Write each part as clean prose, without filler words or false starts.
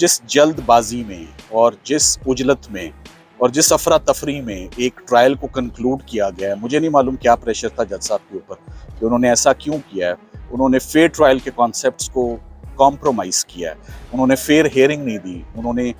जिस जल्दबाजी में और जिस उजलत में और जिस अफरा तफरी में एक ट्रायल को कंक्लूड किया गया है, मुझे नहीं मालूम क्या प्रेशर था जज साहब के ऊपर कि उन्होंने ऐसा क्यों किया है। उन्होंने फेयर ट्रायल के कॉन्सेप्ट्स को कॉम्प्रोमाइज़ किया है, उन्होंने फेयर हेयरिंग नहीं दी, उन्होंने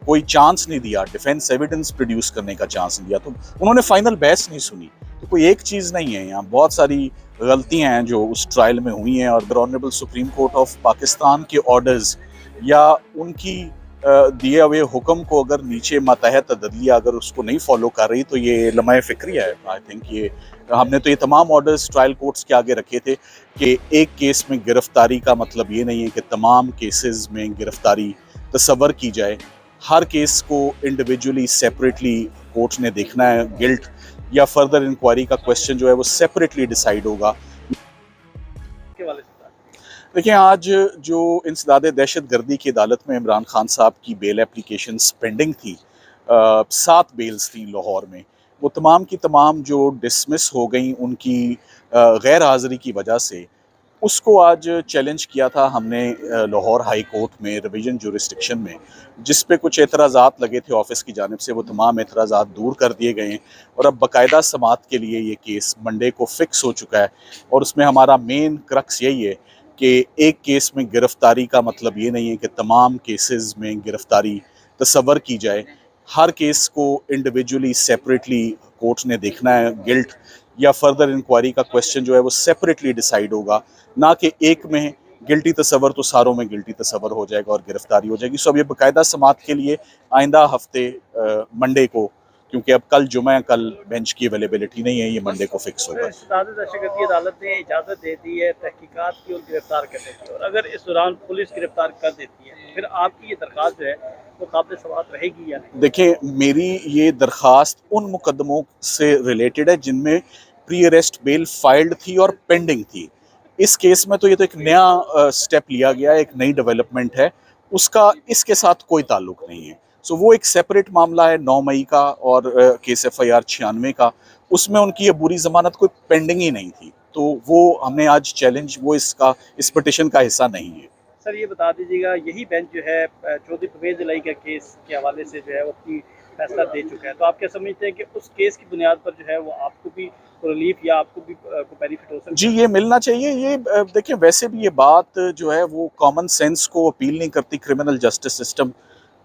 कोई चांस नहीं दिया, डिफेंस एविडेंस प्रोड्यूस करने का चांस नहीं दिया, तो उन्होंने फाइनल बहस नहीं सुनी। तो कोई एक चीज़ नहीं है, यहाँ बहुत सारी गलतियाँ हैं जो उस ट्रायल में हुई हैं और honourable supreme court of Pakistan के ऑर्डर्स या उनकी दिए हुए हुक्म को अगर नीचे मातहत अदलिया अगर उसको नहीं फॉलो कर रही तो ये लम्हे फ़िक्रिया है। आई थिंक ये हमने तो ये तमाम ऑर्डर्स ट्रायल कोर्ट्स के आगे रखे थे कि एक केस में गिरफ्तारी का मतलब ये नहीं है कि तमाम केसेस में गिरफ्तारी तसव्वुर की जाए। हर केस को इंडिविजुअली सेपरेटली कोर्ट ने देखना है। गिल्ट या फर्दर इंक्वायरी का क्वेश्चन जो है वो सेपरेटली डिसाइड होगा। देखिए, आज जो इंसदाद दहशत गर्दी की अदालत में इमरान खान साहब की बेल एप्लीकेशन पेंडिंग थी, 7 बेल्स थी लाहौर में, वो तमाम की तमाम जो डिसमिस हो गई उनकी गैर हाज़िरी की वजह से, उसको आज चैलेंज किया था हमने लाहौर हाई कोर्ट में रिवीजन जुरिस्डिक्शन में, जिस पे कुछ एतराज़ात लगे थे ऑफिस की जानिब से। वो तमाम एतराज़ात दूर कर दिए गए हैं और अब बाकायदा समाअत के लिए ये केस मंडे को फिक्स हो चुका है। और उसमें हमारा मेन क्रक्स यही है कि एक केस में गिरफ्तारी का मतलब ये नहीं है कि तमाम केसेस में गिरफ्तारी तसव्वुर की जाए। हर केस को इंडिविजुअली सेपरेटली कोर्ट ने देखना है। गिल्ट या फर्दर इंक्वायरी का क्वेश्चन जो है वो सेपरेटली डिसाइड होगा, ना कि एक में गिल्टी तसव्वुर तो सारों में गिल्टी तसव्वुर हो जाएगा और गिरफ्तारी हो जाएगी। सो अब ये बाकायदा समाअत के लिए आइंदा हफ्ते मंडे को, क्योंकि अब कल जुमा है, कल बेंच की अवेलेबिलिटी नहीं है, ये मंडे को फिक्स होगा। दहशतगर्दी अदालत ने इजाज़त दे दी है तहकीकात की और गिरफ्तार करने की, और अगर इस दौरान पुलिस गिरफ्तार कर देती है फिर आपकी ये दरख्वास्त जो है वो काबिल समाअत रहेगी या नहीं? देखिए, मेरी ये दरख्वास्त उन मुकदमों से रिलेटेड है जिनमें प्री अरेस्ट बेल फाइल्ड थी और पेंडिंग थी। इस केस में तो ये तो एक नया स्टेप लिया गया है, एक नई डेवलपमेंट है, उसका इसके साथ कोई ताल्लुक नहीं है। सो वो एक सेपरेट मामला है 9 मई का और केस FIR 96 का, उसमें उनकी अबूरी ज़मानत कोई पेंडिंग ही नहीं थी। तो वो हमने आज चैलेंज, वो इस पिटिशन का हिस्सा नहीं है। सर ये बता दीजिएगा, यही बेंच जो है चौधरी परवेज़ इलाही के केस के हवाले से जो है वो अपनी फैसला दे चुका है, तो आप क्या समझते हैं कि उस केस की बुनियाद पर जो है वो आपको भी रिलीफ या आपको भी को बेनिफिट हो सकता है? जी, ये मिलना चाहिए। ये देखिए, वैसे भी ये बात जो है वो कॉमन सेंस को अपील नहीं करती। क्रिमिनल जस्टिस सिस्टम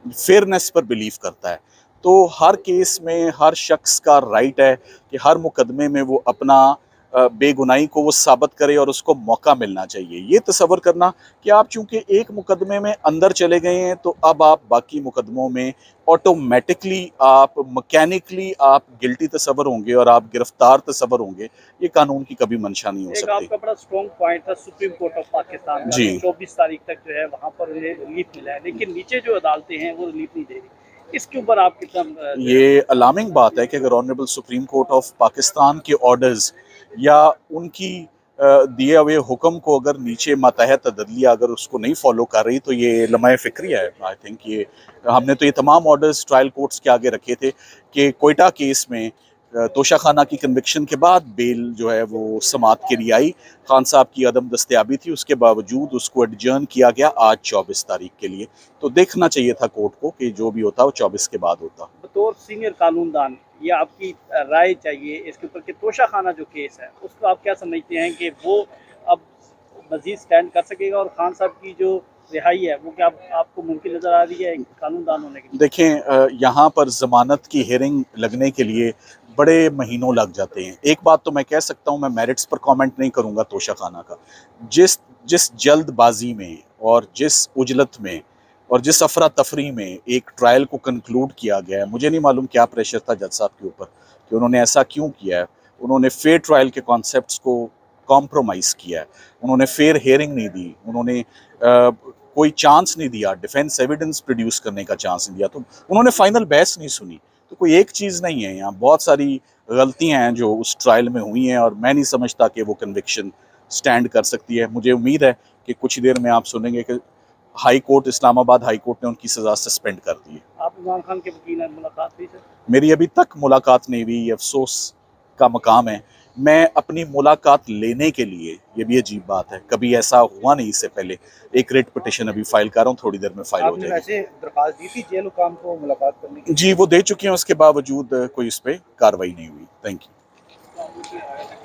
फेयरनेस पर बिलीव करता है। तो हर केस में हर शख्स का राइट है कि हर मुकदमे में वो अपना बेगुनाही को वो साबित करे और उसको मौका मिलना चाहिए। ये तसव्वुर करना कि आप चूंकि एक मुकदमे में अंदर चले गए हैं तो अब आप बाकी मुकदमों में ऑटोमेटिकली आप मैकेनिकली आप गिल्टी तसव्वुर होंगे और आप गिरफ्तार तसव्वुर होंगे, ये कानून की कभी मंशा नहीं हो एक सकती। आपका बड़ा स्ट्रॉन्ग पॉइंट था सुप्रीम कोर्ट ऑफ पाकिस्तान का, जी। 24 तारीख तक जो है वहाँ पर उन्हें रिलीफ मिला है, लेकिन नीचे जो अदालतें हैं वो रिलीफ नहीं दे रही। इसके ऊपर आप कितना ये अलार्मिंग बात है कि अगर honourable supreme court of Pakistan के ऑर्डर्स या उनकी दिए हुए हुक्म को अगर नीचे मातहत अदलिया अगर उसको नहीं फॉलो कर रही तो ये लम्हे फ़िक्रिया है। आई थिंक ये हमने तो ये तमाम ऑर्डर्स ट्रायल कोर्ट्स के आगे रखे थे कि कोयटा केस में तोशा खाना की कन्विक्शन के बाद बेल जो है वो समाअत के लिए आई। खान साहब की अदम दस्तयाबी थी, उसके बावजूद उसको एडजर्न किया गया आज 24 तारीख के लिए। तो देखना चाहिए था कोर्ट को कि जो भी होता वो 24 के बाद होता। बतौर सीनियर कानूनदान ये आपकी राय चाहिए इसके ऊपर कि तोशा खाना जो केस है उसको आप क्या समझते हैं कि वो अब मजीद स्टैंड कर सकेगा, और खान साहब की जो रिहाई है वो क्या आपको मुमकिन नज़र आ रही है एक कानूनदान होने के? देखें, यहाँ पर ज़मानत की हेयरिंग लगने के लिए बड़े महीनों लग जाते हैं। एक बात तो मैं कह सकता हूँ, मैं मेरिट्स पर कमेंट नहीं करूँगा तोशा खाना का। जिस जिस जल्दबाजी में और जिस उजलत में और जिस अफरा तफरी में एक ट्रायल को कंक्लूड किया गया है, मुझे नहीं मालूम क्या प्रेशर था जज साहब के ऊपर कि उन्होंने ऐसा क्यों किया है। उन्होंने फेयर ट्रायल के कॉन्सेप्ट्स को कॉम्प्रोमाइज़ किया है, उन्होंने फेयर हेयरिंग नहीं दी, उन्होंने कोई चांस नहीं दिया, डिफेंस एविडेंस प्रोड्यूस करने का चांस नहीं दिया, तो उन्होंने फाइनल बहस नहीं सुनी। तो कोई एक चीज़ नहीं है, यहाँ बहुत सारी गलतियाँ हैं जो उस ट्रायल में हुई हैं और मैं नहीं समझता कि वो कन्विक्शन स्टैंड कर सकती है। मुझे उम्मीद है कि कुछ देर में आप सुनेंगे कि high court, Islamabad high court ने उनकी सज़ा सस्पेंड कर दी है। आप इमरान खान के वकील हैं, मुलाकात हुई सर? मेरी अभी तक मुलाकात नहीं हुई, ये अफसोस का मकाम है मैं अपनी मुलाकात लेने के लिए, ये भी अजीब बात है, कभी ऐसा हुआ नहीं इससे पहले। एक रिट पिटिशन अभी फाइल कर रहा हूँ, थोड़ी देर में फाइल हो आपने जाएगी। वैसे दरखास्त दी थी जेल हुकाम को मुलाकात करने की? जी वो दे चुके हैं, उसके बावजूद कोई उस पर कार्रवाई नहीं हुई। Thank you.